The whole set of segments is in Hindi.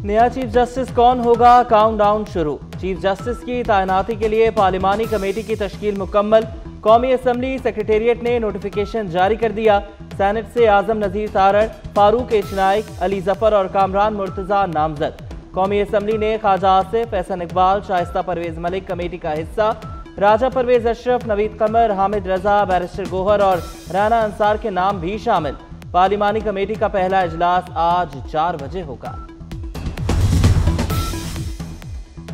नया चीफ जस्टिस कौन होगा, काउंटडाउन शुरू। चीफ जस्टिस की तैनाती के लिए पार्लिमानी कमेटी की तश्कील मुकम्मल। कौमी असम्बली सेक्रेटेरिएट ने नोटिफिकेशन जारी कर दिया। सेनेट से आजम नजीर तारड़, फारूक एच नाइक, अली जफर और कामरान मुर्तजा नामजद। कौमी असम्बली ने ख्वाजा आसिफ, एहसन इकबाल, शाइस्ता परवेज मलिक कमेटी का हिस्सा। राजा परवेज अशरफ, नवीद कमर, हामिद रजा, बैरिस्टर गोहर और राना अंसार के नाम भी शामिल। पार्लिमानी कमेटी का पहला इजलास आज 4 बजे होगा।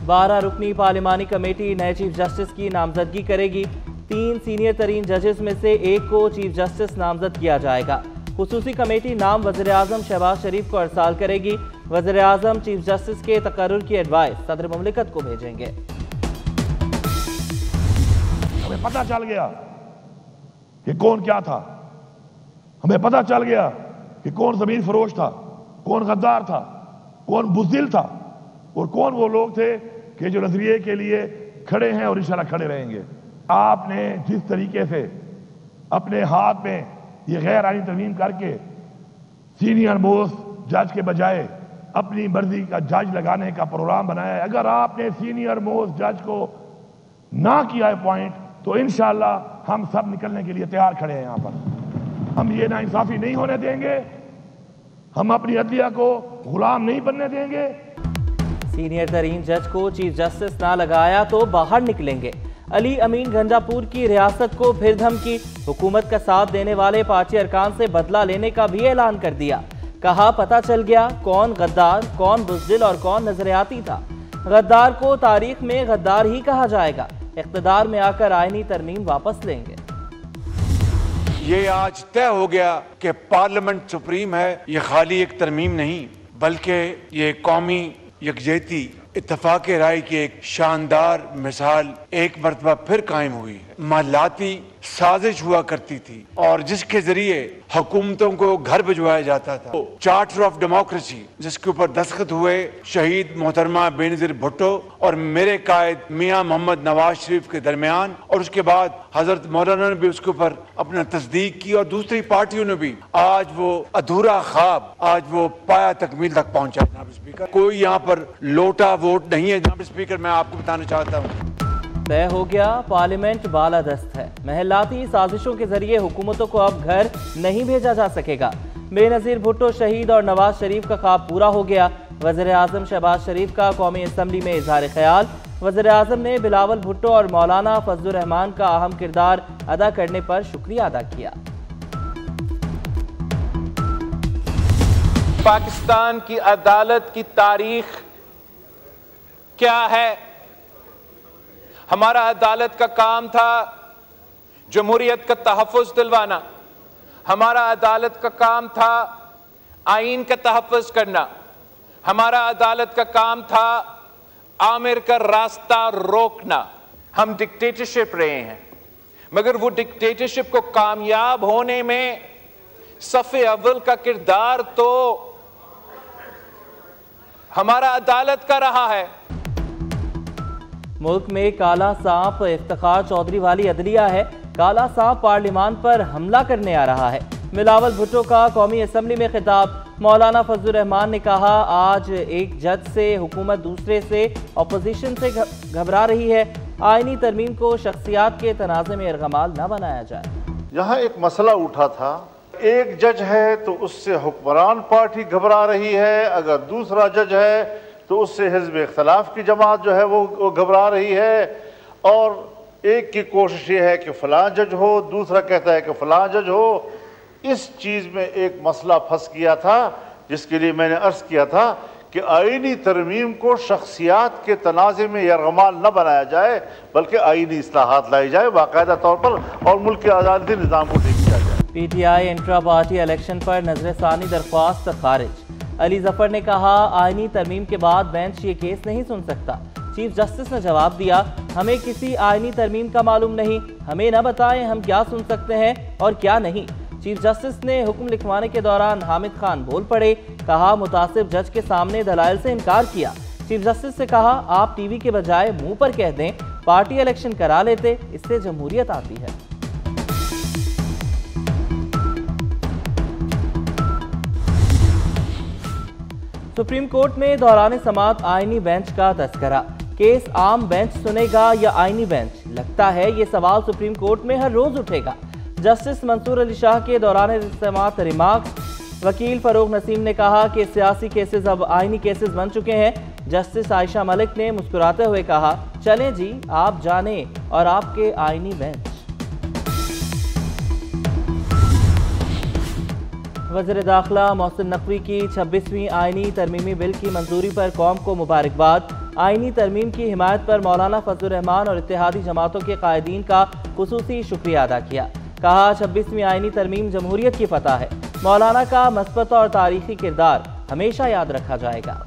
12 रुकनी पार्लिमानी कमेटी नए चीफ जस्टिस की नामजदगी करेगी। 3 सीनियर तरीन जजेस में से एक को चीफ जस्टिस नामजद किया जाएगा। खुसूसी कमेटी नाम वज़ीर-ए-आज़म शहबाज शरीफ को अरसाल करेगी। वज़ीर-ए-आज़म चीफ जस्टिस के तकर्रुर की एडवाइस सदर मुमलिकत को भेजेंगे। हमें पता चल गया कि कौन क्या था, हमें पता चल गया कि कौन जमीन फरोश था, कौन गद्दार था, कौन बुज़दिल था और कौन वो लोग थे कि जो नजरिए के लिए खड़े हैं और इंशाल्लाह खड़े रहेंगे। आपने जिस तरीके से अपने हाथ में ये गैर आईनी तरमीम करके सीनियर मोस्ट जज के बजाय अपनी मर्जी का जज लगाने का प्रोग्राम बनाया है, अगर आपने सीनियर मोस्ट जज को ना किया है पॉइंट तो इंशाल्लाह हम सब निकलने के लिए तैयार खड़े हैं। यहां पर हम ये नाइंसाफी नहीं होने देंगे, हम अपनी अदलिया को गुलाम नहीं बनने देंगे। सीनियर तरीन जज को चीफ जस्टिस ना लगाया तो बाहर निकलेंगे। अली अमीन गंजापुर की रियासत को फिर धमकी। हुकूमत का साथ देने वाले पार्टी अरकान से बदला लेने का भी ऐलान कर दिया। कहा पता चल गया कौन गद्दार, कौन बुज़दिल और कौन नजरियाती था। गद्दार को तारीख में गद्दार ही कहा जाएगा। इख्तिदार में आकर आईनी तरमीम वापस लेंगे। ये आज तय हो गया कि पार्लियामेंट सुप्रीम है। ये खाली एक तरमीम नहीं बल्कि ये कौमी यकजहती इत्तफाक राय की एक शानदार मिसाल एक मरतबा फिर कायम हुई है। मालाती साजिश हुआ करती थी और जिसके जरिए हुकूमतों को घर भिजवाया जाता था। तो चार्टर ऑफ डेमोक्रेसी जिसके ऊपर दस्तखत हुए शहीद मोहतरमा बेनजीर भुट्टो और मेरे कायद मियां मोहम्मद नवाज शरीफ के दरमियान, और उसके बाद हजरत मौलाना ने भी उसके ऊपर अपना तस्दीक की और दूसरी पार्टियों ने भी। आज वो अधूरा ख्वाब आज वो पाया तकमील तक पहुंचा। जनाब स्पीकर, कोई यहाँ पर लोटा वोट नहीं है। जनाब स्पीकर, मैं आपको बताना चाहता हूँ तय हो गया पार्लियामेंट बालादस्त है। महलाती साजिशों के जरिए हुकूमतों को अब घर नहीं भेजा जा सकेगा। बेनजीर भुट्टो शहीद और नवाज शरीफ का ख्वाब पूरा हो गया। वज़ीर-ए-आज़म शहबाज शरीफ का कौमी असम्बली में इजहार ख्याल। वज़ीर-ए-आज़म ने बिलावल भुट्टो और मौलाना फजलुर रहमान का अहम किरदार अदा करने पर शुक्रिया अदा किया। पाकिस्तान की अदालत की तारीख क्या है? हमारा अदालत का काम था जमहूरियत का तहफ़्फ़ुज़ दिलवाना। हमारा अदालत का काम था आईन का तहफ़्फ़ुज़ करना। हमारा अदालत का काम था आमिर का रास्ता रोकना। हम डिक्टेटरशिप रहे हैं, मगर वो डिक्टेटरशिप को कामयाब होने में सफ़े अव्वल का किरदार तो हमारा अदालत का रहा है। मुल्क में काला सांप इफ्तिखार चौधरी वाली अदलिया है। काला सांप पार्लियामान पर हमला करने आ रहा है। बिलावल भुट्टो का कौमी असम्बली में खिताब। मौलाना फजलुर रहमान ने कहा आज एक जज से हुकूमत दूसरे से अपोजिशन से घबरा रही है। आईनी तरमीम को शख्सियात के तनाज़े में इरगमाल न बनाया जाए। यहाँ एक मसला उठा था, एक जज है तो उससे हुक्मरान पार्टी घबरा रही है, अगर दूसरा जज है तो उससे हिज़्ब इख्तिलाफ की जमात जो है वो घबरा रही है। और एक की कोशिश ये है कि फ़लाँ जज हो, दूसरा कहता है कि फ़लाँ जज हो। इस चीज़ में एक मसला फंस गया था जिसके लिए मैंने अर्ज़ किया था कि आईनी तरमीम को शख्सियात के तनाज़े में यरगमाल न बनाया जाए बल्कि आईनी इस्लाहात लाई जाए बाकायदा तौर पर और मुल्क के अदालती निज़ाम को ठीक किया जाए। PTI इंट्रा पार्टी इलेक्शन पर नजरसानी दरख्वास्त खारिज। अली जफर ने कहा आईनी तरमीम के बाद बेंच ये केस नहीं सुन सकता। चीफ जस्टिस ने जवाब दिया हमें किसी आईनी तरमीम का मालूम नहीं, हमें न बताएं हम क्या सुन सकते हैं और क्या नहीं। चीफ जस्टिस ने हुक्म लिखवाने के दौरान हामिद खान बोल पड़े। कहा मुतासिब जज के सामने दलाइल से इनकार किया। चीफ जस्टिस से कहा आप टीवी के बजाय मुंह पर कह दें पार्टी इलेक्शन करा लेते, इससे जमहूरियत आती है। सुप्रीम कोर्ट में दौरान समाअत आईनी बेंच का तस्करा। केस आम बेंच सुनेगा या आईनी बेंच? लगता है ये सवाल सुप्रीम कोर्ट में हर रोज उठेगा। जस्टिस मंसूर अली शाह के दौरान समाअत रिमार्क्स। वकील फरूक नसीम ने कहा कि सियासी केसेस अब आईनी केसेस बन चुके हैं। जस्टिस आयशा मलिक ने मुस्कुराते हुए कहा, चलें जी, आप जाने और आपके आईनी बेंच। वज़ीर दाखिला मोहसिन नकवी की 26वीं आईनी तरमीमी बिल की मंजूरी पर कौम को मुबारकबाद। आईनी तरमीम की हिमायत पर मौलाना फजलुर रहमान और इत्तेहादी जमातों के कायदीन का खुसूसी शुक्रिया अदा किया। कहा, 26वीं आईनी तरमीम जमहूरियत की फतह है। मौलाना का मस्बत और तारीखी किरदार हमेशा याद रखा जाएगा।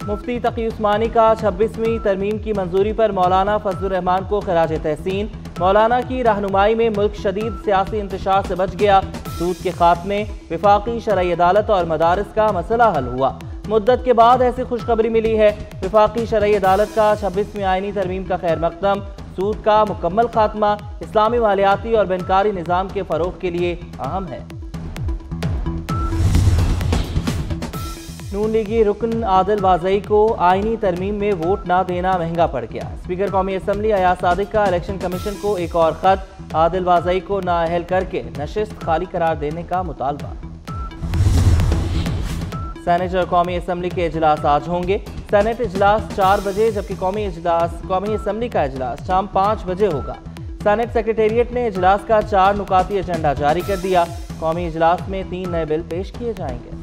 मुफ्ती तकी उस्मानी का 26वीं तरमीम की मंजूरी पर मौलाना फजलुर रहमान को खराज तहसीन। मौलाना की रहनुमाई में मुल्क शदीद सियासी इंतशार से बच गया। सूद के खात्मे, विफाकी शरई अदालत और मदारिस का मसला हल हुआ। मुद्दत के बाद ऐसी खुशखबरी मिली है। विफाकी शरई अदालत का 26वीं आईनी तरमीम का खैर मकदम, सूद का मुकम्मल खात्मा इस्लामी मालियाती और बनकारी निज़ाम के फ़रोग़ के लिए अहम है। नून लीगी रुकन आदिल वाजई को आईनी तरमीम में वोट ना देना महंगा पड़ गया। स्पीकर कौमी असम्बली अयाज सादिक का इलेक्शन कमीशन को एक और खत। आदिल वाजई को नाअहल करके नशिस्त खाली करार देने का मुतालबा। सेनेट और कौमी असम्बली के इजलास आज होंगे। सेनेट इजलास 4 बजे जबकि कौमी असम्बली का इजलास शाम 5 बजे होगा। सेनेट सेक्रेटेरिएट ने इजलास का 4 नुकाती एजेंडा जारी कर दिया। कौमी इजलास में 3 नए बिल पेश किए जाएंगे।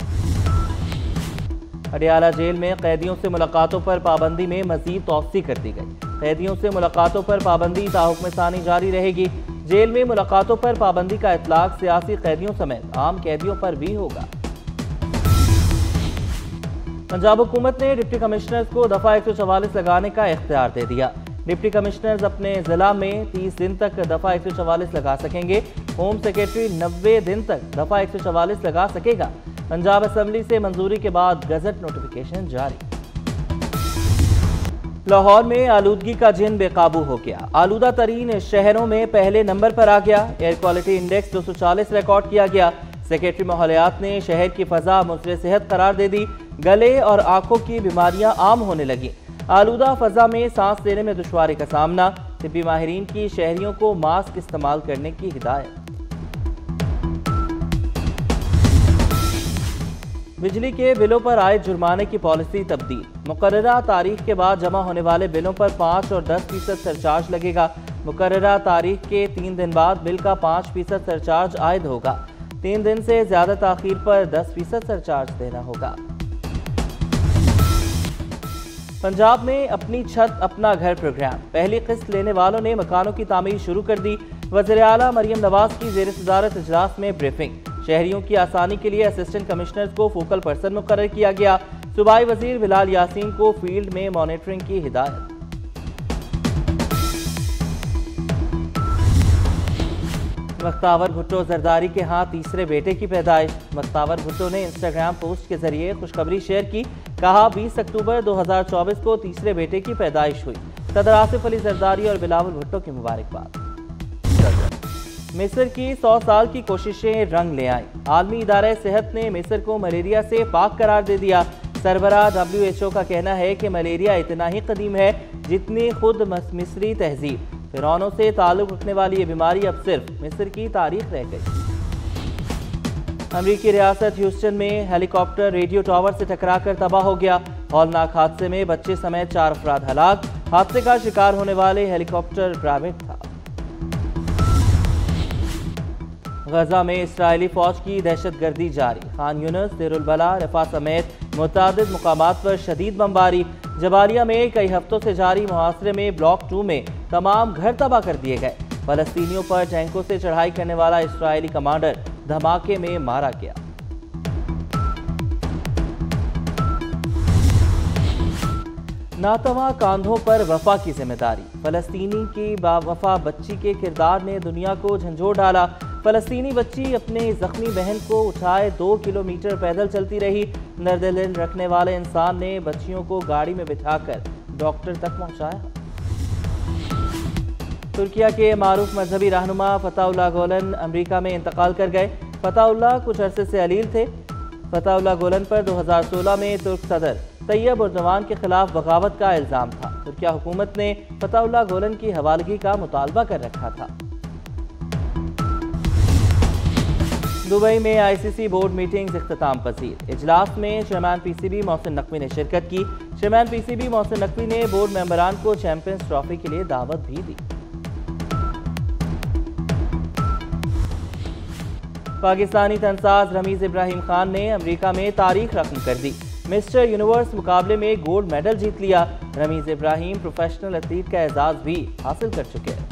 अडियाला जेल में कैदियों से मुलाकातों पर पाबंदी में मजीद तौसी कर दी गई। कैदियों से मुलाकातों पर पाबंदी ताहुक्म सानी जारी रहेगी। जेल में मुलाकातों पर पाबंदी का इतलाक सियासी कैदियों समेत आम कैदियों पर भी होगा। पंजाब हुकूमत ने डिप्टी कमिश्नर्स को दफा 144 लगाने का इख्तियार दे दिया। डिप्टी कमिश्नर्स अपने जिला में 30 दिन तक दफा 144 लगा सकेंगे। होम सेक्रेटरी 90 दिन तक दफा 144 लगा सकेगा। पंजाब असम्बली से मंजूरी के बाद गजट नोटिफिकेशन जारी। लाहौर में आलूदगी का जिन बेकाबू हो गया। आलूदा तरीन शहरों में पहले नंबर पर आ गया। एयर क्वालिटी इंडेक्स 240 रिकॉर्ड किया गया। सेक्रेटरी माहौलियात ने शहर की फजा मुज़र सेहत करार दे दी। गले और आंखों की बीमारियां आम होने लगी। आलूदा फजा में सांस लेने में दुश्वारी का सामना। तिब्बी माहिरीन की शहरियों को मास्क इस्तेमाल करने की हिदायत। बिजली के बिलों पर आए जुर्माने की पॉलिसी तब्दील। मुकर्ररा तारीख के बाद जमा होने वाले बिलों पर 5 और 10% सरचार्ज लगेगा। मुकर्ररा तारीख के 3 दिन बाद बिल का 5% सरचार्ज आयद होगा। 3 दिन से ज्यादा ताखीर पर 10% सरचार्ज देना होगा। पंजाब में अपनी छत अपना घर प्रोग्राम। पहली किस्त लेने वालों ने मकानों की तामीर शुरू कर दी। वज़ीर आला मरियम नवाज की ज़ेर सदारत इजलास में ब्रीफिंग। शहरियों की आसानी के लिए असिस्टेंट कमिश्नर्स को फोकल पर्सन मुकर्रर किया गया। सूबाई वजीर बिलाल यासीन को फील्ड में मॉनिटरिंग की हिदायत। मख्तावर भुट्टो जरदारी के हाथ तीसरे बेटे की पैदाइश। मख्तावर भुट्टो ने इंस्टाग्राम पोस्ट के जरिए खुशखबरी शेयर की। कहा, 20 अक्टूबर 2024 को तीसरे बेटे की पैदाइश हुई। सदर आसिफ अली जरदारी और बिलावल भुट्टो की मुबारकबाद। मिस्र की 100 साल की कोशिशें रंग ले आई। आलमी इदारा सेहत ने मिस्र को मलेरिया से पाक करार दे दिया। सरबराह WHO का कहना है कि मलेरिया इतना ही कदीम है जितनी खुद मिस्री तहजीब। फिरौनों से ताल्लुक रखने वाली ये बीमारी अब सिर्फ मिस्र की तारीख रह गई। अमरीकी रियासत ह्यूस्टन में हेलीकॉप्टर रेडियो टावर से टकराकर तबाह हो गया। हौलनाक हादसे में बच्चे समेत 4 अफराद हलाक। हादसे का शिकार होने वाले हेलीकॉप्टर प्राइवेट था। गजा में इस्राएली फौज की दहशतगर्दी जारी। खान यूनिस, देरुल बला, रफा समेत मुतादिद मुकामात पर शदीद बमबारी। जबालिया में कई हफ्तों से जारी मुहासरे में ब्लॉक 2 में तमाम घर तबाह कर दिए गए। फलस्तीनियों पर टैंकों से चढ़ाई करने वाला इस्राएली कमांडर धमाके में मारा गया। नातवा कांधों पर वफा की जिम्मेदारी। फलस्तीनी की बावफा बच्ची के किरदार ने दुनिया को झंझोर डाला। फलस्तीनी बच्ची अपने जख्मी बहन को उठाए 2 किलोमीटर पैदल चलती रही। नर्दिल रखने वाले इंसान ने बच्चियों को गाड़ी में बिठाकर डॉक्टर तक पहुंचाया। तुर्किया के मारूफ मजहबी रहनुमा फताउल्लाह गुलन अमेरिका में इंतकाल कर गए। फताउल्लाह कुछ अरसे से अलील थे। फताउल्लाह गोलन पर 2016 में तुर्क सदर तैयब उर्दवान के खिलाफ बगावत का इल्ज़ाम था। तुर्किया हुकूमत ने फताउल्लाह गोलन की हवालगी का मुतालबा कर रखा था। दुबई में ICC बोर्ड मीटिंग्स इख्तिताम पजीर। इजलास में चेयरमैन PCB मोहसिन नकवी ने शिरकत की। चेयरमैन PCB मोहसिन नकवी ने बोर्ड मेंबरान को चैंपियंस ट्रॉफी के लिए दावत भी दी। पाकिस्तानी तनसाज रमीज इब्राहिम खान ने अमेरिका में तारीख रकम कर दी। मिस्टर यूनिवर्स मुकाबले में गोल्ड मेडल जीत लिया। रमीज इब्राहिम प्रोफेशनल एथलीट का एजाज भी हासिल कर चुके हैं।